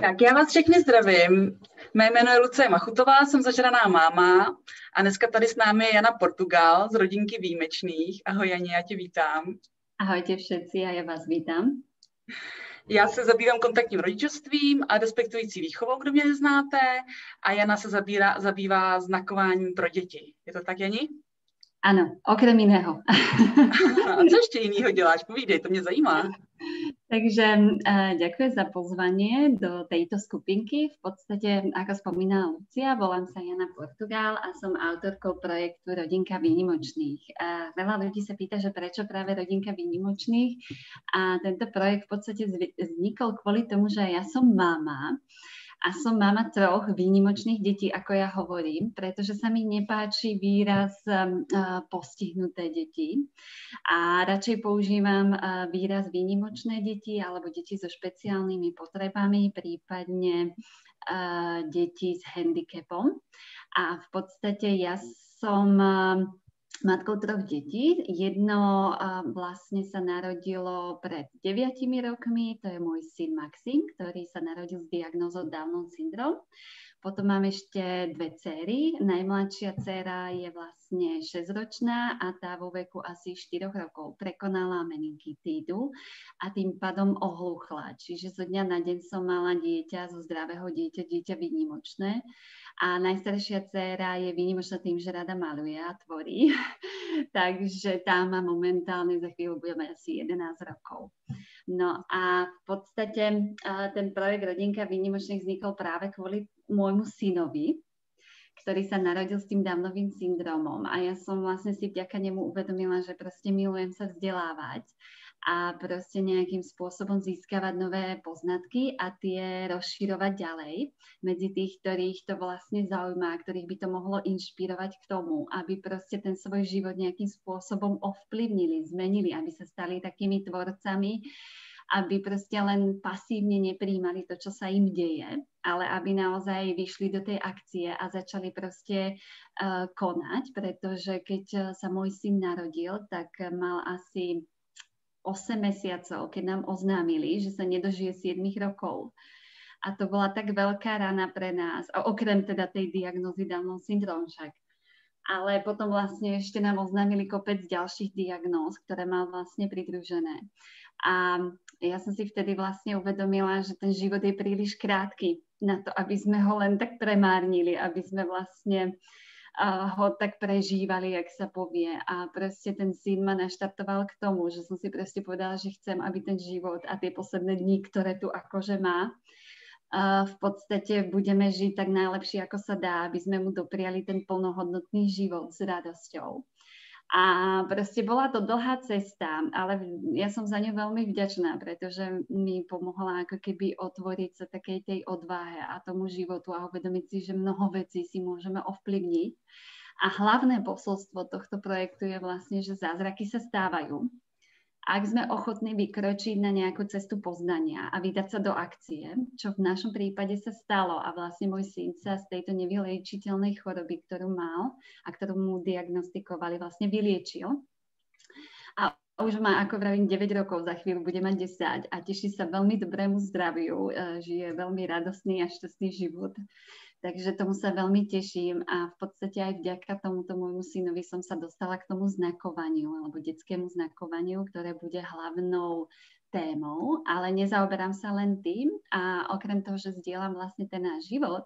Tak já vás všechny zdravím. Mé jméno je Lucie Machutová, jsem zažraná máma a dneska tady s námi je Jana Portugal z rodinky Výjimečných. Ahoj Jani, já tě vítám. Ahojte všetci a ja vás vítam. Já se zabývám kontaktním rodičovstvím a respektující výchovou, kdo mě neznáte, a Jana se zabývá znakováním pro děti. Je to tak, Jani? Áno, okrem iného. A co ještě jinýho děláš? Povídej, to mě zajímá. Takže ďakujem za pozvanie do tejto skupinky. V podstate, ako spomínala Lucia, volám sa Jana Portugal a som autorkou projektu Rodinka Výnimočných. Veľa ľudí sa pýta, že prečo práve Rodinka Výnimočných. A tento projekt v podstate vznikol kvôli tomu, že ja som mama. A som mama 3 výnimočných detí, ako ja hovorím, pretože sa mi nepáči výraz postihnuté deti. A radšej používam výraz výnimočné deti alebo deti so špeciálnymi potrebami, prípadne deti s handicapom. A v podstate ja som matkou 3 detí. Jedno vlastne sa narodilo pred 9 rokmi, to je môj syn Maxim, ktorý sa narodil s diagnózou Downov syndrom. Potom mám ešte 2 dcéry. Najmladšia dcéra je vlastne 6-ročná a tá vo veku asi 4 rokov prekonala meningitídu a tým pádom ohluchla. Čiže zo dňa na deň som mala dieťa, zo zdravého dieťa výnimočné. A najstaršia dcéra je výnimočná tým, že rada maluje a tvorí. Takže tá má momentálne, za chvíľu bude mať asi 11 rokov. No a v podstate ten projekt Rodinka Výnimočných vznikol práve kvôli môjmu synovi, ktorý sa narodil s tým Downovým syndromom. A ja som vlastne si vďaka nemu uvedomila, že proste milujem sa vzdelávať a proste nejakým spôsobom získavať nové poznatky a tie rozširovať ďalej medzi tých, ktorých to vlastne zaujíma, ktorých by to mohlo inšpirovať k tomu, aby proste ten svoj život nejakým spôsobom ovplyvnili, zmenili, aby sa stali takými tvorcami, aby proste len pasívne nepríjmali to, čo sa im deje, ale aby naozaj vyšli do tej akcie a začali proste konať, pretože keď sa môj syn narodil, tak mal asi 8 mesiacov, keď nám oznámili, že sa nedožije 7 rokov. A to bola tak veľká rana pre nás, a okrem teda tej diagnózy Downov syndrom však. Ale potom vlastne ešte nám oznámili kopec ďalších diagnóz, ktoré mal vlastne pridružené. A ja som si vtedy vlastne uvedomila, že ten život je príliš krátky na to, aby sme ho len tak premárnili, aby sme vlastne ho tak prežívali, jak sa povie. A proste ten syn ma naštartoval k tomu, že som si proste povedala, že chcem, aby ten život a tie posledné dni, ktoré tu akože má, v podstate budeme žiť tak najlepšie, ako sa dá, aby sme mu dopriali ten plnohodnotný život s radosťou. A proste bola to dlhá cesta, ale ja som za ňu veľmi vďačná, pretože mi pomohla ako keby otvoriť sa takej tej odvahe a tomu životu a uvedomiť si, že mnoho vecí si môžeme ovplyvniť. A hlavné posolstvo tohto projektu je vlastne, že zázraky sa stávajú. Ak sme ochotní vykročiť na nejakú cestu poznania a vydať sa do akcie, čo v našom prípade sa stalo a vlastne môj syn sa z tejto nevyliečiteľnej choroby, ktorú mal a ktorú mu diagnostikovali, vlastne vyliečil. A už má, ako vravím, 9 rokov, za chvíľu bude mať 10 a teší sa veľmi dobrému zdraviu, žije veľmi radostný a šťastný život. Takže tomu sa veľmi teším a v podstate aj vďaka tomuto môjmu synovi som sa dostala k tomu znakovaniu alebo detskému znakovaniu, ktoré bude hlavnou témou, ale nezaoberám sa len tým a okrem toho, že zdieľam vlastne ten náš život,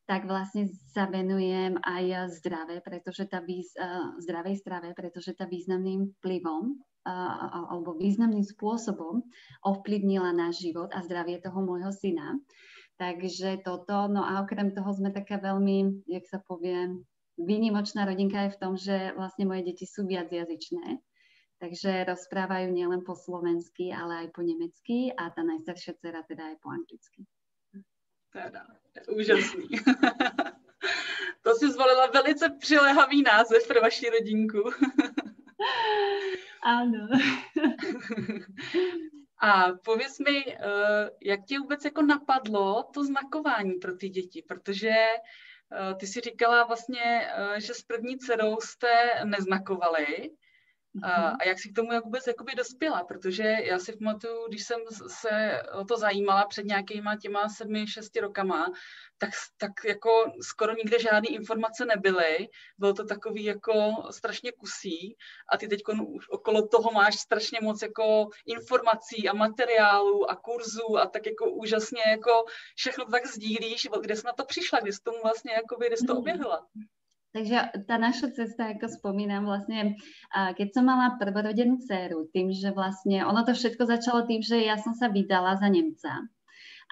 tak vlastne sa venujem aj zdravej strave, pretože tá významným vplyvom alebo významným spôsobom ovplyvnila náš život a zdravie toho môjho syna. Takže toto, no a okrem toho sme taká veľmi, jak sa povie, výnimočná rodinka je v tom, že vlastne moje deti sú viacjazyčné. Takže rozprávajú nielen po slovensky, ale aj po nemecky a tá najstaršia dcera teda aj po anglicky. Teda, úžasný. To si zvolila velice přiléhavý název pro vaši rodinku. Ano. A pověz mi, jak tě vůbec jako napadlo to znakování pro ty děti, protože ty si říkala vlastně, že s první dcerou jste neznakovali A jak jsi k tomu jak vůbec jakoby dospěla, protože já si pamatuju, když jsem se o to zajímala před nějakýma těma 7-6 rokama, tak jako skoro nikde žádné informace nebyly, bylo to takový jako strašně kusí a ty teď už okolo toho máš strašně moc jako informací a materiálů a kurzů a tak jako úžasně jako všechno tak sdílíš, kde jsi na to přišla, kde jsi tomu vlastně jakoby, kde jsi to objevila? Takže tá naša cesta, ako spomínam, vlastne, keď som mala prvorodenú dceru, tým, že vlastne ono to všetko začalo tým, že ja som sa vydala za Nemca.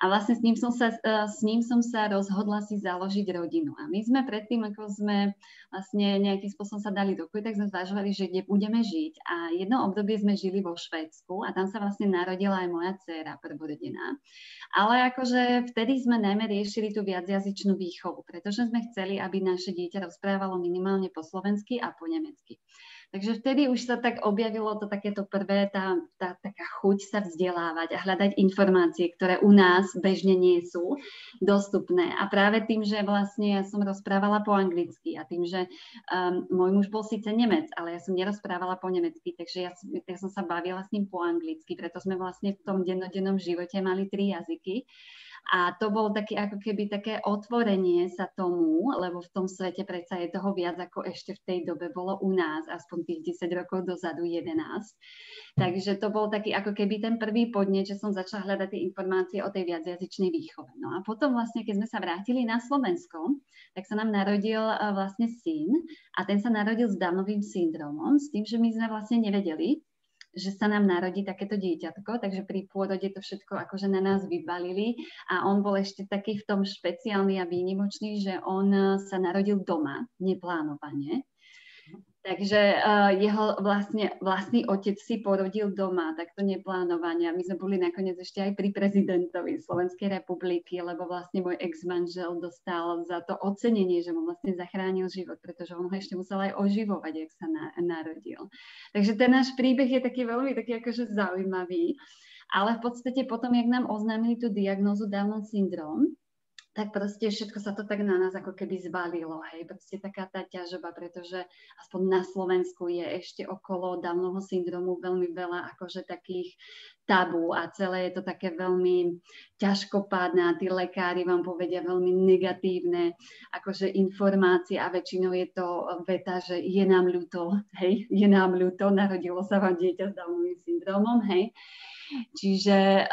A vlastne s ním som sa rozhodla si založiť rodinu. A my sme predtým, ako sme vlastne nejakým spôsobom sa dali dokoj, tak sme zvažovali, že kde budeme žiť. A jedno obdobie sme žili vo Švédsku a tam sa vlastne narodila aj moja dcéra prvorodená. Ale akože vtedy sme najmä riešili tú viacjazyčnú výchovu, pretože sme chceli, aby naše dieťa rozprávalo minimálne po slovensky a po nemecky. Takže vtedy už sa tak objavilo to takéto prvé, tá taká chuť sa vzdelávať a hľadať informácie, ktoré u nás bežne nie sú dostupné. A práve tým, že vlastne ja som rozprávala po anglicky a tým, že môj muž bol síce Nemec, ale ja som nerozprávala po nemecky, takže ja som sa bavila s ním po anglicky, preto sme vlastne v tom dennodennom živote mali 3 jazyky. A to bolo také, ako keby také otvorenie sa tomu, lebo v tom svete predsa je toho viac, ako ešte v tej dobe bolo u nás, aspoň tých 10 rokov dozadu, 11. Takže to bol taký ako keby ten prvý podnet, že som začala hľadať tie informácie o tej viacjazyčnej výchove. No a potom vlastne, keď sme sa vrátili na Slovensko, tak sa nám narodil vlastne syn a ten sa narodil s Downovým syndromom, s tým, že my sme vlastne nevedeli, že sa nám narodí takéto dieťatko, takže pri pôrode to všetko akože na nás vybalili a on bol ešte taký v tom špeciálny a výnimočný, že on sa narodil doma, neplánovane. Takže jeho vlastný otec si porodil doma, takto neplánovane. A my sme boli nakoniec ešte aj pri prezidentovi Slovenskej republiky, lebo vlastne môj ex-manžel dostal za to ocenenie, že mu vlastne zachránil život, pretože on ho ešte musel aj oživovať, jak sa narodil. Takže ten náš príbeh je taký veľmi taký akože zaujímavý. Ale v podstate potom, jak nám oznámili tú diagnózu Downov syndrom, tak proste všetko sa to tak na nás ako keby zbalilo, hej, proste taká tá ťažoba, pretože aspoň na Slovensku je ešte okolo Downovho syndromu veľmi veľa akože takých tabu a celé je to také veľmi ťažkopádne a tí lekári vám povedia veľmi negatívne akože informácie a väčšinou je to veta, že je nám ľúto, hej, je nám ľúto, narodilo sa vám dieťa s Downovým syndromom, hej. Čiže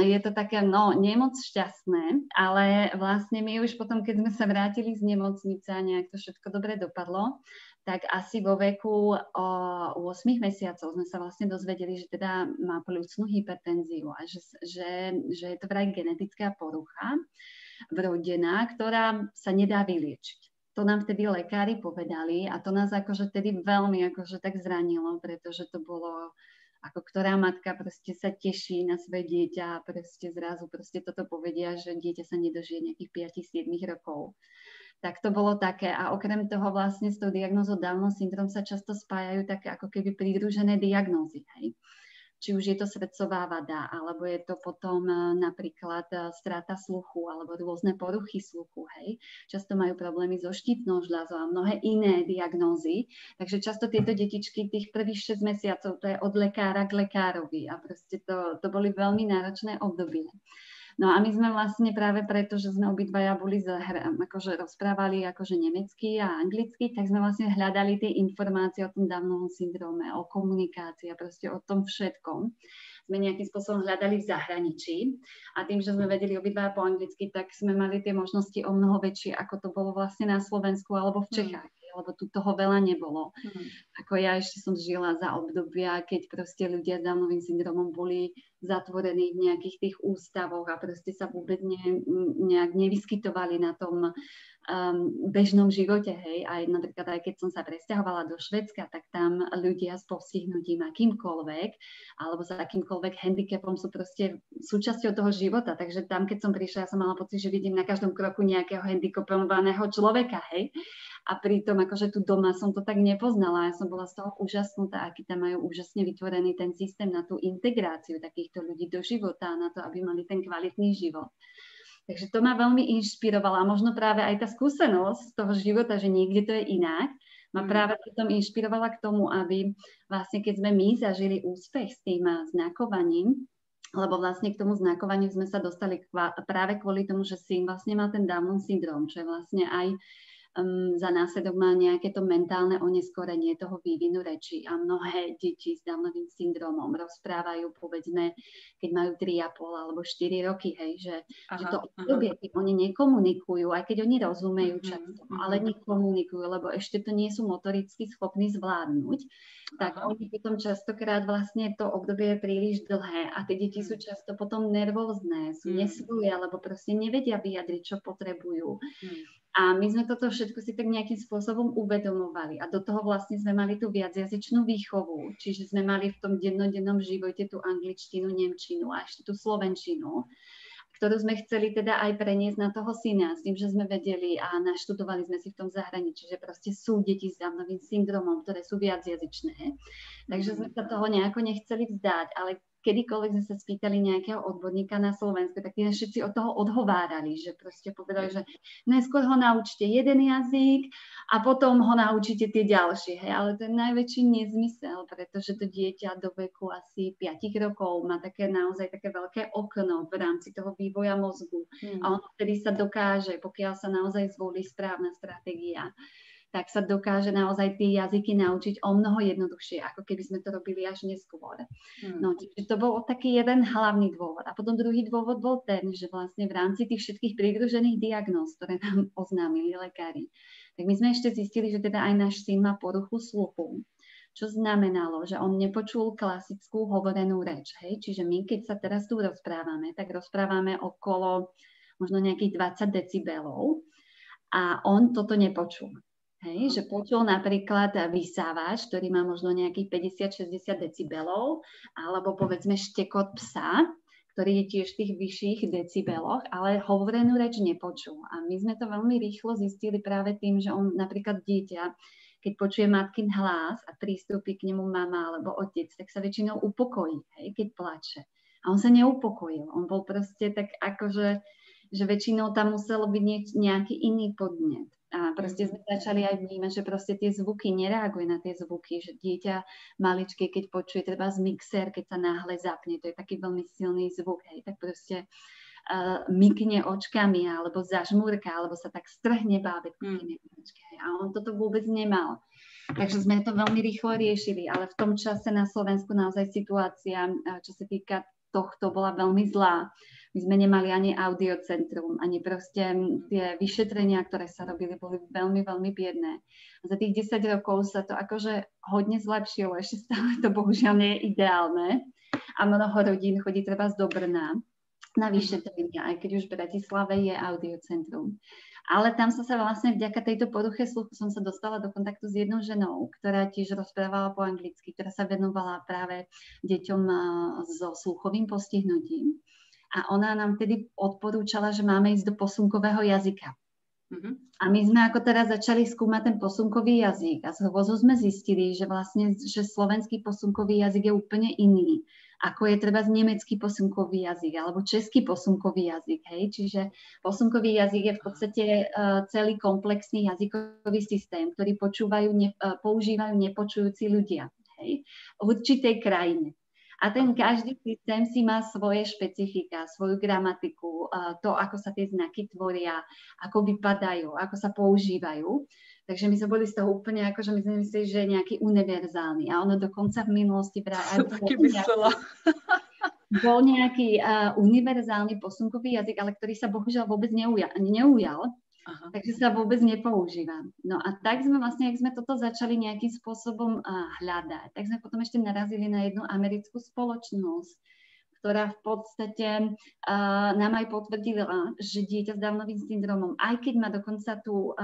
je to také, nemoc šťastné, ale vlastne my už potom, keď sme sa vrátili z nemocnice a nejak to všetko dobre dopadlo, tak asi vo veku 8 mesiacov sme sa vlastne dozvedeli, že teda má pľúcnu hypertenziu a že je to vraj genetická porucha vrodená, ktorá sa nedá vyliečiť. To nám vtedy lekári povedali a to nás akože vtedy veľmi akože tak zranilo, pretože to bolo ako ktorá matka proste sa teší na svoje dieťa a proste zrazu proste toto povedia, že dieťa sa nedožije nejakých 5-7 rokov. Tak to bolo také. A okrem toho vlastne s tou diagnózou Downov syndrom sa často spájajú také ako keby pridružené diagnózy. Hej. Či už je to srdcová vada, alebo je to potom napríklad strata sluchu, alebo rôzne poruchy sluchu, hej. Často majú problémy so štítnou žľazou a mnohé iné diagnózy. Takže často tieto detičky tých prvých 6 mesiacov, to je od lekára k lekárovi a proste to boli veľmi náročné obdobie. No a my sme vlastne práve preto, že sme obidvaja boli akože rozprávali akože nemecky a anglicky, tak sme vlastne hľadali tie informácie o tom Downovom syndróme, o komunikácii a proste o tom všetkom. Sme nejakým spôsobom hľadali v zahraničí a tým, že sme vedeli obidvaja po anglicky, tak sme mali tie možnosti o mnoho väčšie, ako to bolo vlastne na Slovensku alebo v Čechách. Lebo tu toho veľa nebolo. Ako ja ešte som žila za obdobia, keď proste ľudia s Downovým syndromom boli zatvorení v nejakých tých ústavoch a proste sa vôbec nejak nevyskytovali na tom bežnom živote, hej. Aj napríklad, aj keď som sa presťahovala do Švédska, tak tam ľudia s postihnutím akýmkoľvek, alebo s akýmkoľvek handicapom sú proste súčasťou toho života. Takže tam, keď som prišla, ja som mala pocit, že vidím na každom kroku nejakého handicapovaného človeka, hej. A pritom akože tu doma som to tak nepoznala. Ja som bola z toho úžasnutá, aký tam majú úžasne vytvorený ten systém na tú integráciu takýchto ľudí do života, na to, aby mali ten kvalitný život. Takže to ma veľmi inšpirovalo a možno práve aj tá skúsenosť z toho života, že niekde to je inak, ma práve potom inšpirovala k tomu, aby vlastne keď sme my zažili úspech s tým znakovaním, lebo vlastne k tomu znakovaniu sme sa dostali práve kvôli tomu, že syn vlastne mal ten Downov syndrom, čo je vlastne aj za následok má nejaké to mentálne oneskorenie toho vývinu reči a mnohé deti s Downovým syndromom rozprávajú, povedzme, keď majú 3,5 alebo 4 roky, hej, že to obdobie, keď oni nekomunikujú, aj keď oni rozumejú často, ale nekomunikujú, lebo ešte to nie sú motoricky schopní zvládnuť, tak oni potom častokrát vlastne to obdobie je príliš dlhé a tie deti sú často potom nervózne, sú nesvoje, alebo proste nevedia vyjadriť, čo potrebujú. A my sme toto všetko si tak nejakým spôsobom uvedomovali a do toho vlastne sme mali tú viacjazyčnú výchovu, čiže sme mali v tom dennodennom živote tú angličtinu, nemčinu a ešte tú slovenčinu, ktorú sme chceli teda aj preniesť na toho syna, s tým, že sme vedeli a naštudovali sme si v tom zahraničí, že proste sú deti s Downovým syndromom, ktoré sú viacjazyčné. Takže sme sa toho nejako nechceli vzdať, ale kedykoľvek sme sa spýtali nejakého odborníka na Slovensku, tak tí všetci od toho odhovárali, že proste povedali, že najskôr ho naučte jeden jazyk a potom ho naučíte tie ďalšie. Hej. Ale to je najväčší nezmysel, pretože to dieťa do veku asi 5 rokov má také naozaj také veľké okno v rámci toho vývoja mozgu. A on vtedy sa dokáže, pokiaľ sa naozaj zvolí správna stratégia, tak sa dokáže naozaj tie jazyky naučiť o mnoho jednoduchšie, ako keby sme to robili až neskôr. No, čiže to bol taký jeden hlavný dôvod. A potom druhý dôvod bol ten, že vlastne v rámci tých všetkých pridružených diagnóz, ktoré nám oznámili lekári, tak my sme ešte zistili, že teda aj náš syn má poruchu sluchu, čo znamenalo, že on nepočul klasickú hovorenú reč. Hej? Čiže my, keď sa teraz tu rozprávame, tak rozprávame okolo možno nejakých 20 decibelov a on toto nepočul. Hej, že počul napríklad vysávač, ktorý má možno nejakých 50-60 decibelov, alebo povedzme štekot psa, ktorý je tiež v tých vyšších decibeloch, ale hovorenú reč nepočul. A my sme to veľmi rýchlo zistili práve tým, že on napríklad dieťa, keď počuje matkin hlas a prístupí k nemu mama alebo otec, tak sa väčšinou upokojí, hej, keď plače. A on sa neupokojil. On bol proste tak akože, že väčšinou tam muselo byť nejaký iný podnet. A proste sme začali aj vnímať, že proste tie zvuky nereaguje na tie zvuky, že dieťa maličké, keď počuje treba z mixer, keď sa náhle zapne, to je taký veľmi silný zvuk, hej, tak proste mykne očkami, alebo zažmúrka, alebo sa tak strhne bábätko. A on toto vôbec nemal. Takže sme to veľmi rýchlo riešili, ale v tom čase na Slovensku naozaj situácia, čo sa týka tohto, bola veľmi zlá. My sme nemali ani audiocentrum, ani proste tie vyšetrenia, ktoré sa robili, boli veľmi, veľmi biedné. Za tých 10 rokov sa to akože hodne zlepšilo, ešte stále to bohužiaľ nie je ideálne. A mnoho rodín chodí treba do Brna na vyšetrenia, aj keď už v Bratislave je audiocentrum. Ale tam som sa vlastne vďaka tejto poruche sluchu som sa dostala do kontaktu s jednou ženou, ktorá tiež rozprávala po anglicky, ktorá sa venovala práve deťom so sluchovým postihnutím. A ona nám tedy odporúčala, že máme ísť do posunkového jazyka. A my sme ako teraz začali skúmať ten posunkový jazyk a zhovozu sme zistili, že vlastne že slovenský posunkový jazyk je úplne iný, ako je treba nemecký posunkový jazyk alebo český posunkový jazyk. Hej? Čiže posunkový jazyk je v podstate celý komplexný jazykový systém, ktorý používajú nepočujúci ľudia, hej? V určitej krajine. A ten každý systém si má svoje špecifika, svoju gramatiku, to, ako sa tie znaky tvoria, ako vypadajú, ako sa používajú. Takže my sme boli z toho úplne ako, že my sme mysleli, že je nejaký univerzálny. A ono dokonca v minulosti bol nejaký univerzálny posunkový jazyk, ale ktorý sa bohužiaľ vôbec neujal. Aha. Takže sa vôbec nepoužíva. No a tak sme vlastne, ak sme toto začali nejakým spôsobom hľadať, tak sme potom ešte narazili na jednu americkú spoločnosť, ktorá v podstate nám aj potvrdila, že dieťa s Downovým syndromom, aj keď má dokonca tú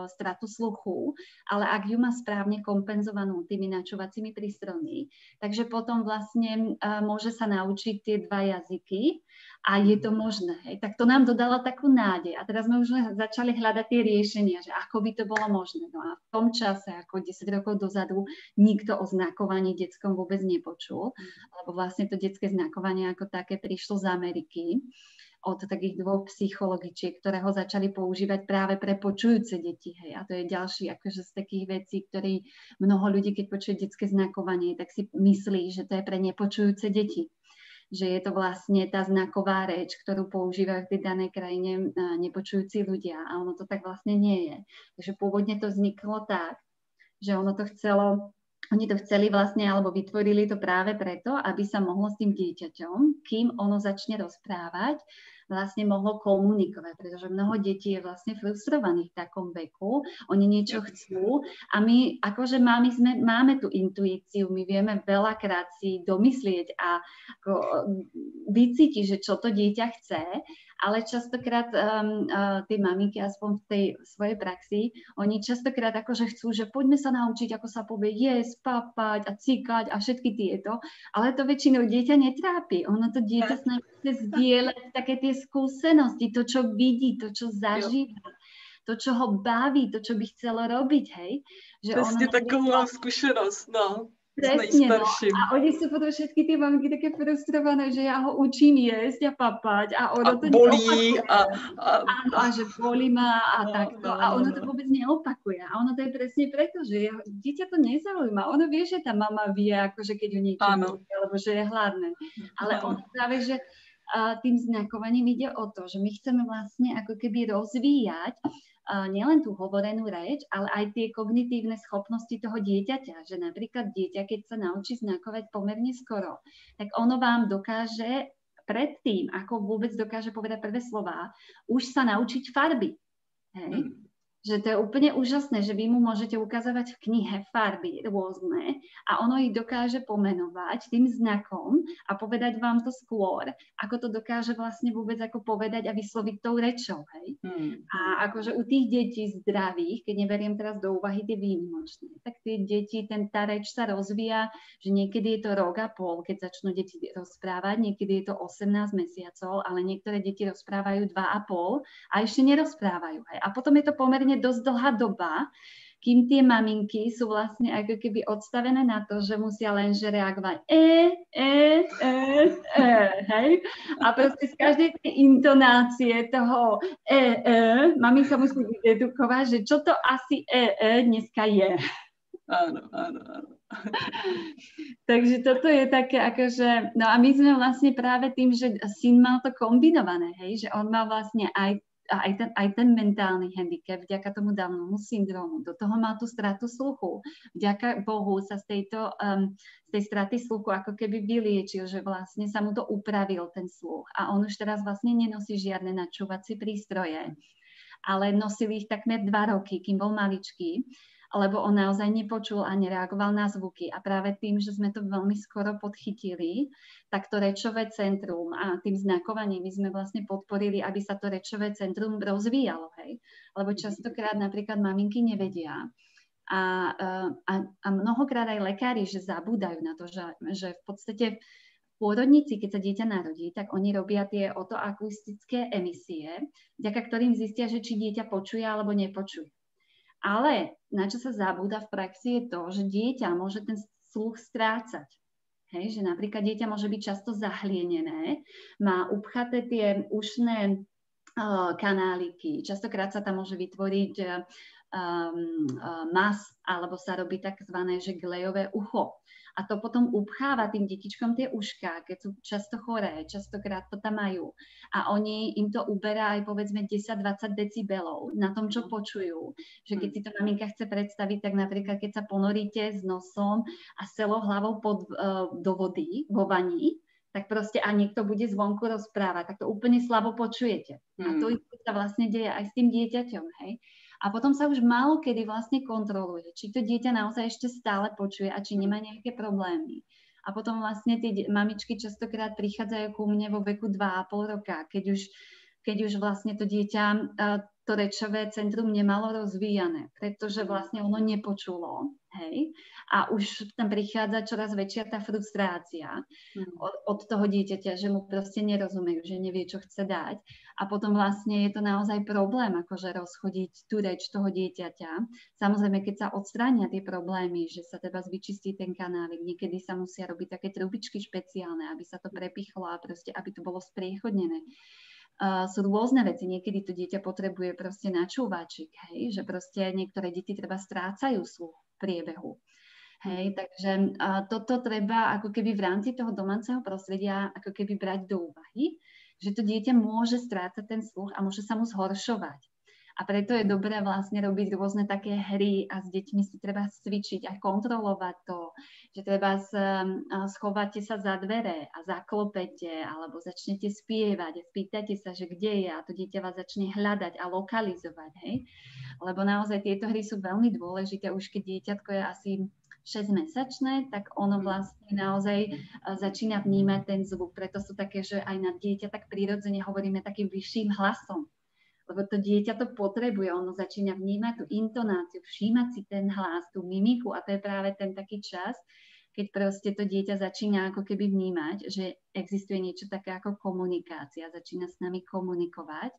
stratu sluchu, ale ak ju má správne kompenzovanú tými načúvacími prístrojmi, takže potom vlastne môže sa naučiť tie dva jazyky a je to možné. Hej. Tak to nám dodalo takú nádej. A teraz sme už začali hľadať tie riešenia, že ako by to bolo možné. No a v tom čase, ako 10 rokov dozadu, nikto o znakovaní detskom vôbec nepočul, lebo vlastne to detské znakovanie ako také prišlo z Ameriky od takých 2 psychologičiek, ktoré ho začali používať práve pre počujúce deti. Hej. A to je ďalší akože z takých vecí, ktorý mnoho ľudí, keď počuje detské znakovanie, tak si myslí, že to je pre nepočujúce deti. Že je to vlastne tá znaková reč, ktorú používajú v tej danej krajine nepočujúci ľudia. A ono to tak vlastne nie je. Takže pôvodne to vzniklo tak, že oni to chceli vlastne, alebo vytvorili to práve preto, aby sa mohlo s tým dieťaťom, kým ono začne rozprávať, vlastne mohlo komunikovať, pretože mnoho detí je vlastne frustrovaných v takom veku, oni niečo chcú a my akože máme tú intuíciu, my vieme veľakrát si domyslieť a vycítiť, že čo to dieťa chce, ale častokrát tie maminky, aspoň v tej svojej praxi, oni častokrát akože chcú, že poďme sa naučiť, ako sa povie jesť, papať a cikať a všetky tieto, ale to väčšinou dieťa netrápi. Ono to dieťa snaží zdieľať také tie skúsenosti, to, čo vidí, to, čo zažíva, to, čo ho baví, to, čo by chcelo robiť, hej. Že Presne takovou mám skúsenosť, no. Presne, no. A oni sú potom všetky tie maminky také frustrované, že ja ho učím jesť a papať a ono to bolí a že bolí ma a takto. A ono to vôbec neopakuje. A ono to je presne preto, že dieťa to nezaujíma. Ono vie, že tá mama vie, akože keď ho niečo bolí, alebo že je hladné. Ale ono práve, že tým znakovaním ide o to, že my chceme vlastne ako keby rozvíjať nielen tú hovorenú reč, ale aj tie kognitívne schopnosti toho dieťaťa. Že napríklad dieťa, keď sa naučí znakovať pomerne skoro, tak ono vám dokáže predtým, ako vôbec dokáže povedať prvé slová, už sa naučiť farby. Hej? Že to je úplne úžasné, že vy mu môžete ukazovať v knihe farby rôzne a ono ich dokáže pomenovať tým znakom a povedať vám to skôr, ako to dokáže vlastne vôbec ako povedať a vysloviť tou rečou. Hej? A akože u tých detí zdravých, keď neberiem teraz do úvahy tie výnimočné, tak tie deti, tá reč sa rozvíja, že niekedy je to rok a pol, keď začnú deti rozprávať, niekedy je to 18 mesiacov, ale niektoré deti rozprávajú 2,5 a ešte nerozprávajú. Hej? A potom je to pomerne dosť dlhá doba, kým tie maminky sú vlastne ako keby odstavené na to, že musia lenže reagovať hej? A proste z každej tej intonácie toho maminka musí vydedukovať, že čo to asi dneska je. Áno. Takže toto je také akože, no a my sme vlastne práve tým, že syn mal to kombinované, hej, že on mal vlastne aj ten mentálny handicap vďaka tomu Downovmu syndrómu. Do toho má tú stratu sluchu. Vďaka Bohu sa z tej straty sluchu ako keby vyliečil, že vlastne sa mu to upravil ten sluch. A on už teraz vlastne nenosí žiadne načúvacie prístroje, ale nosil ich takmer 2 roky, kým bol maličký, lebo on naozaj nepočul a nereagoval na zvuky. A práve tým, že sme to veľmi skoro podchytili, tak to rečové centrum a tým znakovaním my sme vlastne podporili, aby sa to rečové centrum rozvíjalo. Hej? Lebo častokrát napríklad maminky nevedia a mnohokrát aj lekári, že zabúdajú na to, že v podstate v pôrodnici, keď sa dieťa narodí, tak oni robia tie otoakustické emisie, vďaka ktorým zistia, že či dieťa počuje alebo nepočuje. Ale na čo sa zabúda v praxi je to, že dieťa môže ten sluch strácať. Hej, že napríklad dieťa môže byť často zahlienené, má upchaté tie ušné kanáliky, častokrát sa tam môže vytvoriť mas, alebo sa robí takzvané, že glejové ucho. A to potom upcháva tým detičkom tie ušká, keď sú často choré, častokrát to tam majú. A im to uberá aj povedzme 10-20 decibelov na tom, čo počujú. Že keď si to maminka chce predstaviť, tak napríklad keď sa ponoríte s nosom a celou hlavou do vody, vo vani, tak proste a niekto bude zvonku rozprávať, tak to úplne slabo počujete. A to sa vlastne deje aj s tým dieťaťom, hej. A potom sa už málo kedy vlastne kontroluje, či to dieťa naozaj ešte stále počuje a či nemá nejaké problémy. A potom vlastne tie mamičky častokrát prichádzajú ku mne vo veku 2,5 roka, keď už keď už vlastne to dieťa to rečové centrum nemalo rozvíjané, pretože vlastne ono nepočulo, hej, a už tam prichádza čoraz väčšia tá frustrácia od toho dieťaťa, že mu proste nerozumejú, že nevie, čo chce dať. A potom vlastne je to naozaj problém, akože rozchodiť tú reč toho dieťaťa. Samozrejme, keď sa odstránia tie problémy, že sa treba vyčistí ten kanálik, niekedy sa musia robiť také trubičky špeciálne, aby sa to prepichlo a proste, aby to bolo spriechodnené. Sú rôzne veci, niekedy to dieťa potrebuje proste načúvačik, hej, že proste niektoré deti treba strácajú sluch v priebehu. Hej, takže toto treba ako keby v rámci toho domáceho prostredia ako keby brať do úvahy, že to dieťa môže strácať ten sluch a môže sa mu zhoršovať. A preto je dobré vlastne robiť rôzne také hry a s deťmi si treba cvičiť a kontrolovať to, že treba schovate sa za dvere a zaklopete alebo začnete spievať a spýtate sa, že kde je a to dieťa vás začne hľadať a lokalizovať, hej. Lebo naozaj tieto hry sú veľmi dôležité, už keď dieťatko je asi 6-mesačné, tak ono vlastne naozaj začína vnímať ten zvuk. Preto sú také, že aj na dieťa tak prirodzene hovoríme takým vyšším hlasom. Lebo to dieťa to potrebuje, ono začína vnímať tú intonáciu, všímať si ten hlas, tú mimiku a to je práve ten taký čas, keď proste to dieťa začína ako keby vnímať, že existuje niečo také ako komunikácia, začína s nami komunikovať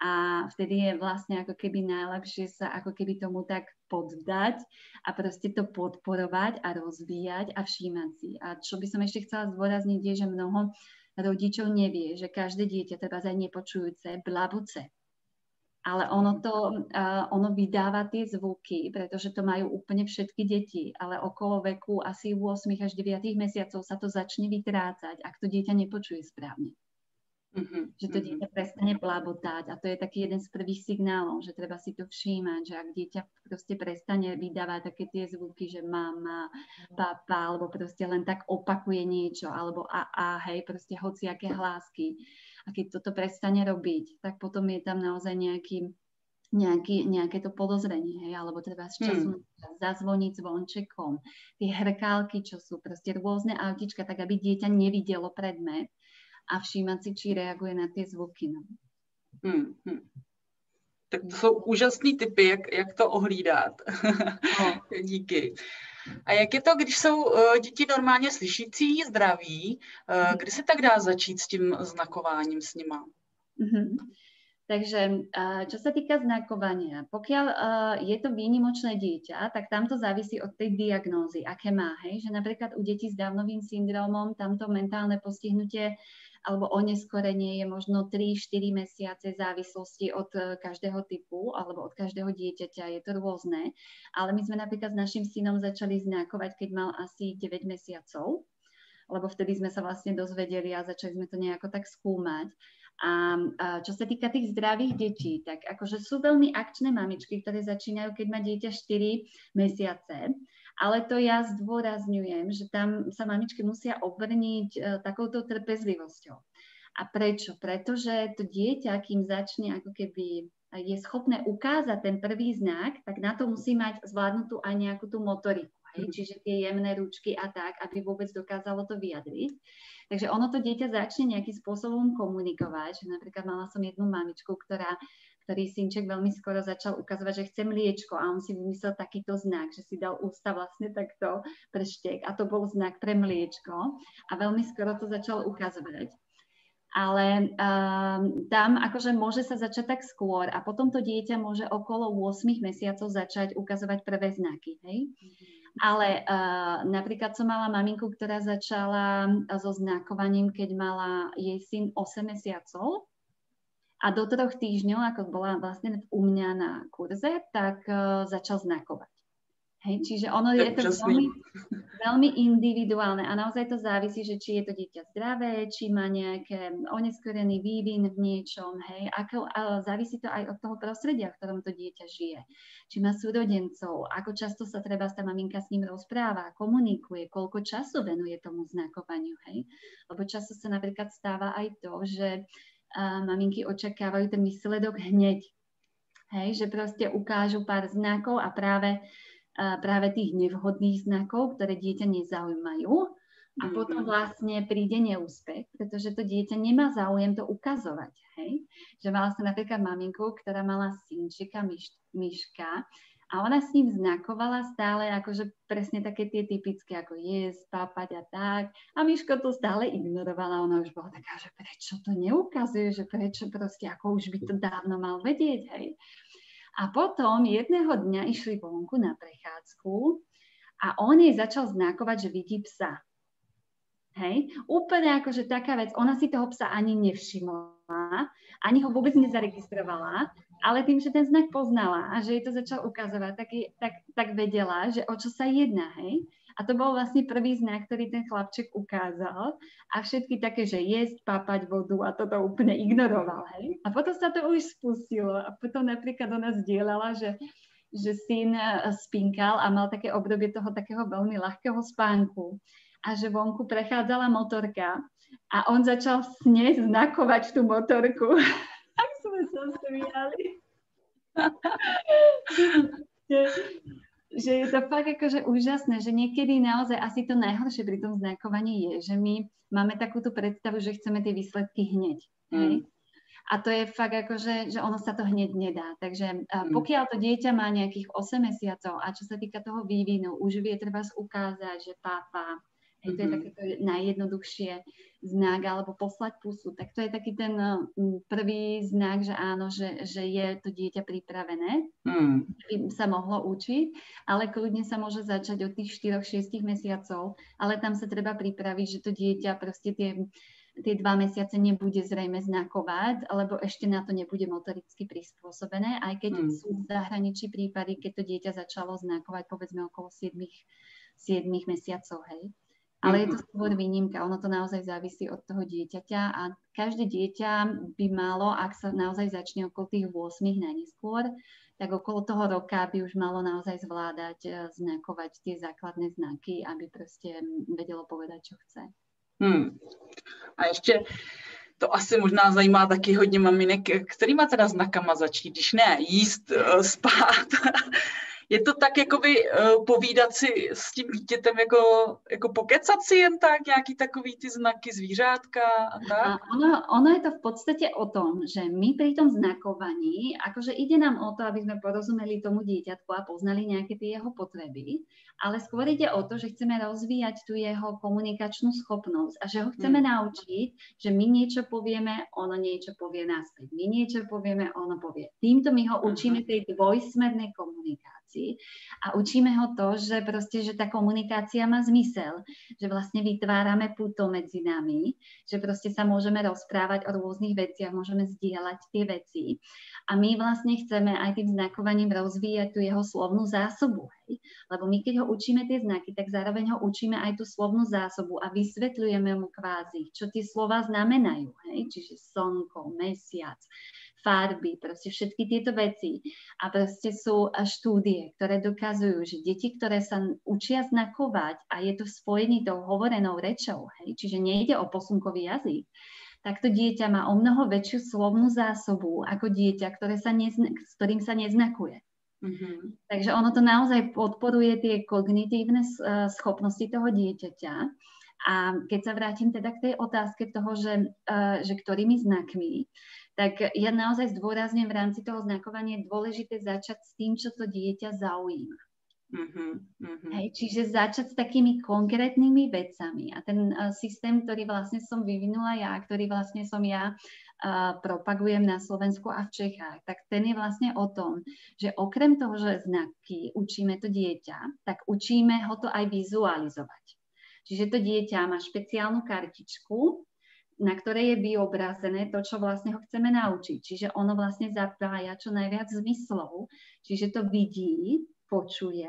a vtedy je vlastne ako keby najlepšie sa ako keby tomu tak poddať a proste to podporovať a rozvíjať a všímať si. A čo by som ešte chcela zdôrazniť je, že mnoho rodičov nevie, že každé dieťa, teda aj nepočujúce, blabuce. Ale ono vydáva tie zvuky, pretože to majú úplne všetky deti, ale okolo veku asi 8 až 9 mesiacov sa to začne vytrácať, ak to dieťa nepočuje správne. Že to dieťa prestane blabotať a to je taký jeden z prvých signálov, že treba si to všímať, že ak dieťa proste prestane vydávať také tie zvuky, že mama, papa, alebo proste len tak opakuje niečo, alebo hej, proste hociaké hlásky. A keď toto prestane robiť, tak potom je tam naozaj nejaké to podozrenie, hej, alebo treba z času zazvoniť zvončekom. Tie hrkálky, čo sú proste rôzne autička, tak aby dieťa nevidelo predmet a všímať si, či reaguje na tie zvuky. No. Tak to jsou úžasný tipy, jak to ohlídat. Díky. A jak je to, když jsou děti normálně slyšící, zdraví, kdy se tak dá začít s tím znakováním s nima? Takže čo sa týka znakovania, pokiaľ je to výnimočné dieťa, tak tamto závisí od tej diagnózy, aké má. Hej? Že napríklad u detí s Downovým syndrómom tamto mentálne postihnutie alebo oneskorenie je možno 3-4 mesiace závislosti od každého typu alebo od každého dieťaťa, je to rôzne. Ale my sme napríklad s našim synom začali znakovať, keď mal asi 9 mesiacov, lebo vtedy sme sa vlastne dozvedeli a začali sme to nejako tak skúmať. A čo sa týka tých zdravých detí, tak akože sú veľmi akčné mamičky, ktoré začínajú, keď má dieťa 4 mesiace, ale to ja zdôrazňujem, že tam sa mamičky musia obrniť takouto trpezlivosťou. A prečo? Pretože to dieťa, kým začne ako keby je schopné ukázať ten prvý znak, tak na to musí mať zvládnutú aj nejakú tú motoriku. Čiže tie jemné ručky a tak, aby vôbec dokázalo to vyjadriť. Takže ono to dieťa začne nejakým spôsobom komunikovať. Napríklad mala som jednu mamičku, ktorý synček veľmi skoro začal ukazovať, že chce mliečko a on si vymyslel takýto znak, že si dal ústa vlastne takto prštek a to bol znak pre mliečko a veľmi skoro to začal ukazovať. Ale tam akože môže sa začať tak skôr a potom to dieťa môže okolo 8 mesiacov začať ukazovať prvé znaky. Hej? Ale napríklad som mala maminku, ktorá začala so znakovaním, keď mala jej syn 8 mesiacov a do 3 týždňov, ako bola vlastne u mňa na kurze, tak začal znakovať. Hej, čiže ono je to veľmi individuálne a naozaj to závisí, že či je to dieťa zdravé, či má nejaký oneskorený vývin v niečom, hej, závisí to aj od toho prostredia, v ktorom to dieťa žije. Či má súrodencov, ako často sa treba tá maminka s ním rozpráva, komunikuje, koľko času venuje tomu znakovaniu, hej. Lebo často sa napríklad stáva aj to, že maminky očakávajú ten výsledok hneď, hej, že proste ukážu pár znakov a práve tých nevhodných znakov, ktoré dieťa nezaujímajú, A potom vlastne príde neúspech, pretože to dieťa nemá záujem to ukazovať. Hej? Že mala som napríklad maminku, ktorá mala synčika, Myška, a ona s ním znakovala stále akože presne také tie typické, ako jesť, papať a tak. A Myško to stále ignorovala. Ona už bola taká, že prečo to neukazuje, že prečo proste, ako už by to dávno mal vedieť. Hej. A potom jedného dňa išli vonku na prechádzku a on jej začal znakovať, že vidí psa. Hej. Úplne akože taká vec, ona si toho psa ani nevšimla, ani ho vôbec nezaregistrovala, ale tým, že ten znak poznala a že jej to začal ukazovať, tak vedela, že o čo sa jedná, hej. A to bol vlastne prvý znak, ktorý ten chlapček ukázal a všetky také, že jesť, papať vodu a toto úplne ignoroval, hej. A potom sa to už spustilo a potom napríklad ona zdieľala, že syn spinkal a mal také obdobie toho takého veľmi ľahkého spánku a že vonku prechádzala motorka a on začal v sne znakovať tú motorku. Tak sme sa smiali. Že je to fakt akože úžasné, že niekedy naozaj asi to najhoršie pri tom znakovaní je, že my máme takúto predstavu, že chceme tie výsledky hneď. Hej? A to je fakt akože, že ono sa to hneď nedá. Takže pokiaľ to dieťa má nejakých 8 mesiacov a čo sa týka toho vývinu, už vie treba ukázať, že pápa, to je také najjednoduchšie znak, alebo poslať pusu, tak to je taký ten prvý znak, že áno, že je to dieťa pripravené, aby sa mohlo učiť, ale kľudne sa môže začať od tých 4-6 mesiacov, ale tam sa treba pripraviť, že to dieťa proste tie 2 mesiace nebude zrejme znakovať, lebo ešte na to nebude motoricky prispôsobené, aj keď sú v zahraničí prípady, keď to dieťa začalo znakovať povedzme okolo 7 mesiacov, hej. Ale je to skôr výnimka, ono to naozaj závisí od toho dieťaťa a každé dieťa by malo, ak sa naozaj začne okolo tých 8 najneskôr, tak okolo toho roka by už malo naozaj zvládať znakovať tie základné znaky, aby proste vedelo povedať, čo chce. A ještě to asi možná zajímá taky hodně maminek, kterýma teda znakama začít, když ne jíst, spát. Je to tak jakoby povídat si s tím dítětem, jako pokecat si jen tak, nějaký takový ty znaky zvířátka a tak? Ono je to v podstate o tom, že my pri tom znakovaní, akože ide nám o to, aby sme porozumeli tomu dieťatku a poznali nejaké tie jeho potreby, ale skôr ide o to, že chceme rozvíjať tú jeho komunikačnú schopnosť a že ho chceme naučiť, že my niečo povieme, ono niečo povie naspäť. My niečo povieme, ono povie. Týmto my ho učíme tej dvojsmernej komunikácii a učíme ho to, že proste, že tá komunikácia má zmysel, že vlastne vytvárame puto medzi nami, že proste sa môžeme rozprávať o rôznych veciach, môžeme zdieľať tie veci a my vlastne chceme aj tým znakovaním rozvíjať tú jeho slovnú zásobu, hej? Lebo my keď ho učíme tie znaky, tak zároveň ho učíme aj tú slovnú zásobu a vysvetľujeme mu kvázi, čo tie slova znamenajú, hej? Čiže slnko, mesiac, farby, proste všetky tieto veci. A proste sú štúdie, ktoré dokazujú, že deti, ktoré sa učia znakovať a je to v spojení tou hovorenou rečou, hej, čiže nejde o posunkový jazyk, tak to dieťa má o mnoho väčšiu slovnú zásobu ako dieťa, s ktorým sa neznakuje. Takže ono to naozaj podporuje tie kognitívne schopnosti toho dieťaťa. A keď sa vrátim teda k tej otázke toho, že ktorými znakmi, tak ja naozaj zdôrazňujem v rámci toho znakovania je dôležité začať s tým, čo to dieťa zaujíma. Hej, čiže začať s takými konkrétnymi vecami. A ten systém, ktorý vlastne som vyvinula ja, ktorý vlastne som ja propagujem na Slovensku a v Čechách, tak ten je vlastne o tom, že okrem toho, že znaky učíme to dieťa, tak učíme ho to aj vizualizovať. Čiže to dieťa má špeciálnu kartičku, na ktorej je vyobrazené to, čo vlastne ho chceme naučiť. Čiže ono vlastne zapája čo najviac zmyslov, čiže to vidí, počuje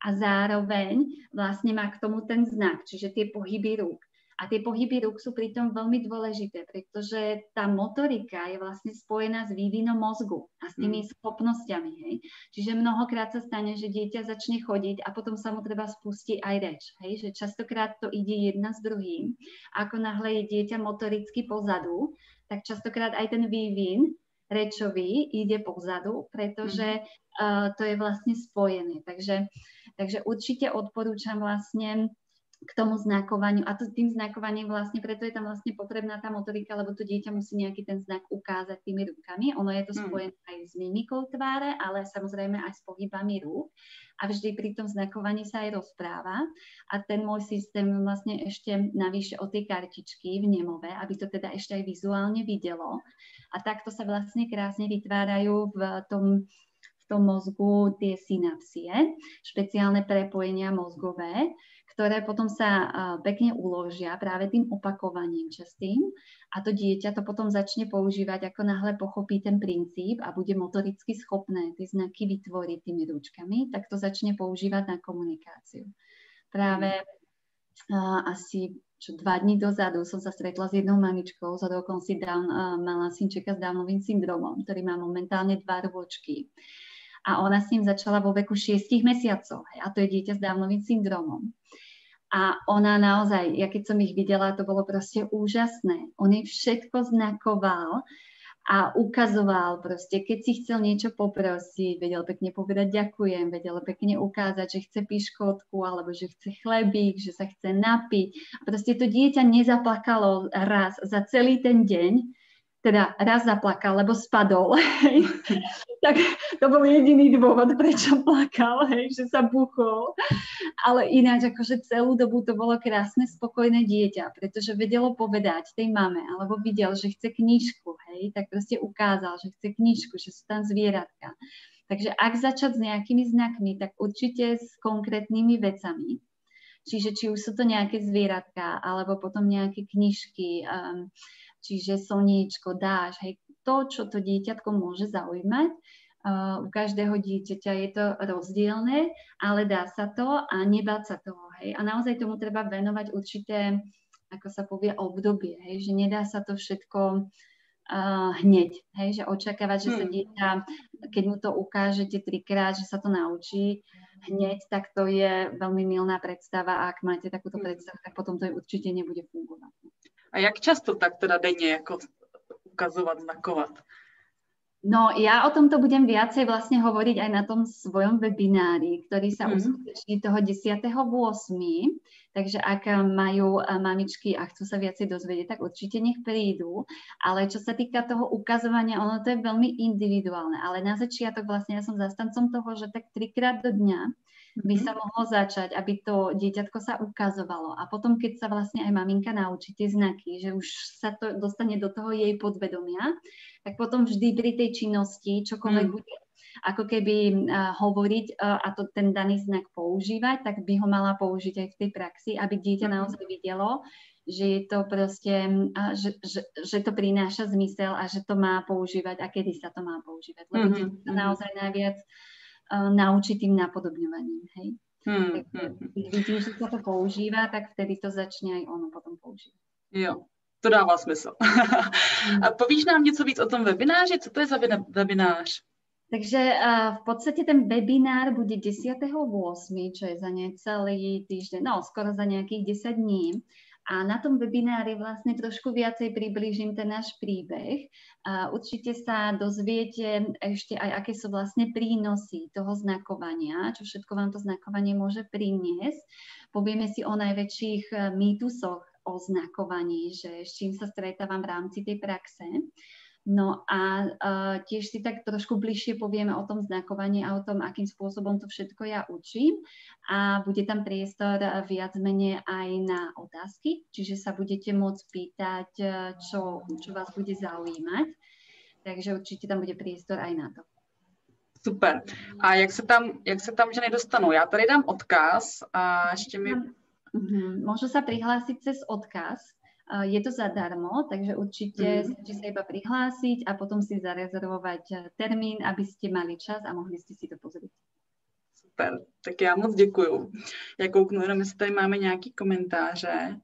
a zároveň vlastne má k tomu ten znak, čiže tie pohyby rúk. A tie pohyby rúk sú pritom veľmi dôležité, pretože tá motorika je vlastne spojená s vývinom mozgu a s tými schopnosťami. Hej. Čiže mnohokrát sa stane, že dieťa začne chodiť a potom sa mu treba spustiť aj reč. Hej. Že častokrát to ide jedna s druhým. Ako náhle je dieťa motoricky pozadu, tak častokrát aj ten vývin rečový ide pozadu, pretože to je vlastne spojené. Takže určite odporúčam vlastne k tomu znakovaniu. A to tým znakovaním vlastne, preto je tam vlastne potrebná tá motorika, lebo to dieťa musí nejaký ten znak ukázať tými rukami. Ono je to spojené aj s mimikou tváre, ale samozrejme aj s pohybami rúk. A vždy pri tom znakovaní sa aj rozpráva. A ten môj systém vlastne ešte navyše o tie kartičky vnemové, aby to teda ešte aj vizuálne videlo. A takto sa vlastne krásne vytvárajú v tom mozgu tie synapsie, špeciálne prepojenia mozgové, ktoré potom sa pekne uložia práve tým opakovaním častým a to dieťa to potom začne používať, ako náhle pochopí ten princíp a bude motoricky schopné tie znaky vytvoriť tými ručkami, tak to začne používať na komunikáciu. Práve asi 2 dní dozadu som sa stretla s jednou mamičkou, za rokom si mala synčeka s Downovým syndromom, ktorý má momentálne 2 rôčky. A ona s ním začala vo veku 6 mesiacov. A to je dieťa s Downovým syndromom. A ona naozaj, ja keď som ich videla, to bolo proste úžasné. On jej všetko znakoval a ukazoval proste, keď si chcel niečo poprosiť, vedel pekne povedať ďakujem, vedel pekne ukázať, že chce piškotku, alebo že chce chlebík, že sa chce napiť. A proste to dieťa nezaplakalo raz za celý ten deň, teda raz zaplakal, lebo spadol, hej. Tak to bol jediný dôvod, prečo plakal, hej, že sa buchol. Ale ináč, akože celú dobu to bolo krásne, spokojné dieťa, pretože vedelo povedať tej mame, alebo videl, že chce knižku, hej, tak proste ukázal, že chce knižku, že sú tam zvieratka. Takže ak začať s nejakými znakmi, tak určite s konkrétnymi vecami. Čiže či už sú to nejaké zvieratka, alebo potom nejaké knižky, čiže slníčko, dáš, hej, to, čo to dieťatko môže zaujímať. U každého dieťaťa je to rozdielne, ale dá sa to a nebáť sa toho, hej. A naozaj tomu treba venovať určité, ako sa povie, obdobie, hej, že nedá sa to všetko hneď, hej, že očakávať, že sa dieťa, keď mu to ukážete 3-krát, že sa to naučí hneď, tak to je veľmi mylná predstava a ak máte takúto predstavu, tak potom to určite nebude fungovať. A jak často tak teda denně jako ukazovat, znakovat? No, ja o tomto budem viacej vlastne hovoriť aj na tom svojom webinári, ktorý sa uskutoční toho 10.8. Takže ak majú mamičky a chcú sa viacej dozvedieť, tak určite nech prídu. Ale čo sa týka toho ukazovania, ono to je veľmi individuálne. Ale na začiatok vlastne ja som zastancom toho, že tak 3-krát do dňa by sa mohlo začať, aby to dieťatko sa ukazovalo. A potom, keď sa vlastne aj maminka naučí tie znaky, že už sa to dostane do toho jej podvedomia, tak potom vždy pri tej činnosti čokoľvek bude ako keby hovoriť a to ten daný znak používať, tak by ho mala použiť aj v tej praxi, aby dieťa naozaj videlo, že je to proste, že to prináša zmysel a že to má používať a kedy sa to má používať. Lebo dieťa sa naozaj najviac naučí tým napodobňovaním. Hej? Keď vidím, že sa to používa, tak vtedy to začne aj ono potom používať. Jo. To dává smysl. A povíš nám něco víc o tom webináři? Co to je za webinář? Takže v podstate ten webinár bude 10.8., čo je za necelý týždeň, no skoro za nejakých 10 dní. A na tom webinári vlastne trošku viacej priblížim ten náš príbeh. Určite sa dozviete ešte aj, aké sú vlastne prínosy toho znakovania, čo všetko vám to znakovanie môže priniesť. Povieme si o najväčších mýtusoch o znakovaní, že s čím sa stretávam v rámci tej praxe. No a tiež si tak trošku bližšie povieme o tom znakovaní a o tom, akým spôsobom to všetko ja učím. A bude tam priestor viac menej aj na otázky, čiže sa budete môcť pýtať, čo vás bude zaujímať. Takže určite tam bude priestor aj na to. Super. A jak se tam ženy dostanou? Já tady dám odkaz a ještě mi... Môžu sa prihlásiť cez odkaz. Je to zadarmo, takže určite stačí sa iba prihlásiť a potom si zarezervovať termín, aby ste mali čas a mohli ste si to pozrieť. Super, tak já moc děkuju. Já kouknu jenom, jestli tady máme nějaký komentáře,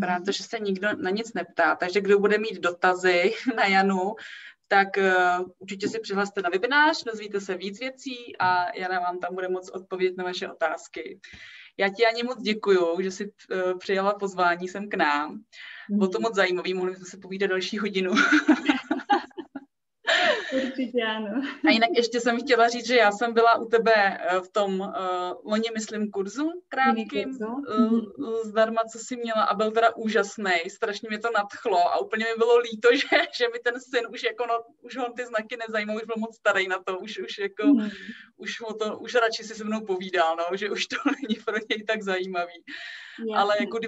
protože se nikdo na nic neptá, takže kdo bude mít dotazy na Janu, tak určitě si přihlaste na webinář, dozvíte se víc věcí a Jana vám tam bude moct odpovědět na vaše otázky. Já ti, Ani, moc děkuju, že jsi přijala pozvání sem k nám. Bylo to moc zajímavý, mohli jsme se povídat další hodinu. Určitě ano. A jinak ještě jsem chtěla říct, že já jsem byla u tebe v tom loni, myslím, kurzu krátkým, zdarma, co jsi měla, a byl teda úžasný, strašně mě to nadchlo a úplně mi bylo líto, že mi ten syn už jako, už ho ty znaky nezajímají, už byl moc starý na to, už jako, už radši si se mnou povídal, no, že už to není pro něj tak zajímavý. Jasně. Ale jako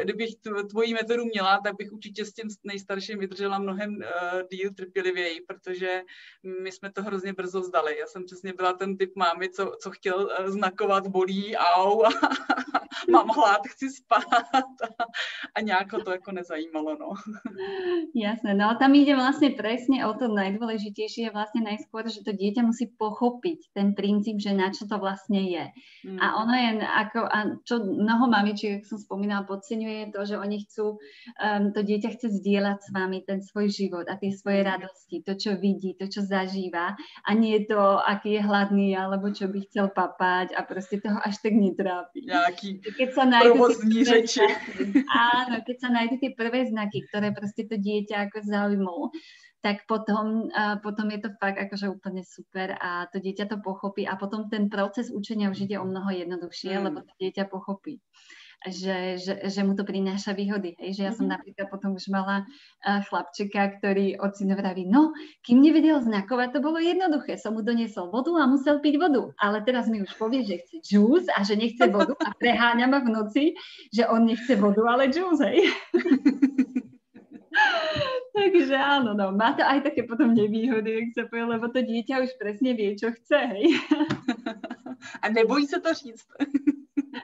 kdybych tvoji metodu měla, tak bych určitě s tím nejstarším vydržela mnohem díl trpělivěji, protože my jsme to hrozně brzo vzdali. Já jsem přesně byla ten typ mámy, co chtěl znakovat bolí, au, a mám hlad, chci spát a nějak ho to jako nezajímalo, no. Jasné, no tam ide vlastne presne o to najdôležitejšie je vlastne najskôr, že to dieťa musí pochopiť ten princíp, že na čo to vlastne je. A ono je ako, a čo mnoho mamičiek, jak som spomínala, podceňuje to, že oni chcú, to dieťa chce zdieľať s vami ten svoj život a tie svoje radosti, to, čo vidí, to, čo zažíva, a nie to, aký je hladný, alebo čo by chcel papať, a proste toho až tak netrápi. Nejaký provozní reči. Áno, keď sa nájdu tie prvé znaky, ktoré proste to dieťa ako zaujmú, tak potom je to fakt akože úplne super a to dieťa to pochopí a potom ten proces učenia už ide o mnoho jednoduchšie, lebo to dieťa pochopí, že mu to prináša výhody. Hej? Že ja som napríklad potom už mala chlapčeka, ktorý ocino vraví, no, kým nevedel znakovať, to bolo jednoduché. Som mu doniesol vodu a musel piť vodu. Ale teraz mi už povie, že chce džús a že nechce vodu a preháňa ma v noci, že on nechce vodu, ale džús, hej. Takže áno, no, má to aj také potom nevýhody, jak sa povie, lebo to dieťa už presne vie, čo chce, hej. A nebojí sa to říct.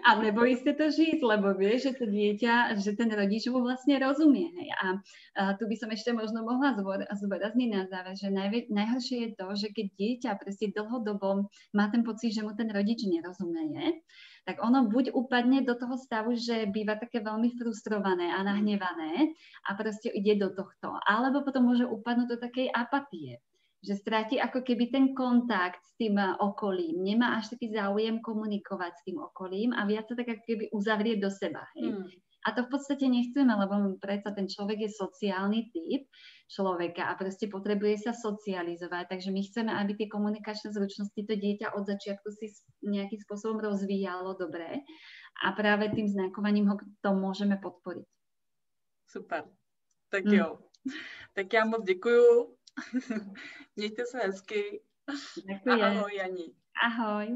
A nebojí sa to žiť, lebo vie, že to dieťa, že ten rodič mu vlastne rozumie, hej. A tu by som ešte možno mohla zdôrazniť na záver, že najhoršie je to, že keď dieťa proste dlhodobo má ten pocit, že mu ten rodič nerozumie, tak ono buď upadne do toho stavu, že býva také veľmi frustrované a nahnevané a proste ide do tohto. Alebo potom môže upadnúť do takej apatie, že stráti ako keby ten kontakt s tým okolím, nemá až taký záujem komunikovať s tým okolím a viac sa tak ako keby uzavrie do seba. Hej. A to v podstate nechceme, lebo predsa ten človek je sociálny typ človeka a proste potrebuje sa socializovať, takže my chceme, aby tie komunikačné zručnosti to dieťa od začiatku si nejakým spôsobom rozvíjalo dobre a práve tým znakovaním ho to môžeme podporiť. Super, tak jo. Tak já moc děkuju. Mějte se hezky. Děkuji. Ahoj, Jani. Ahoj.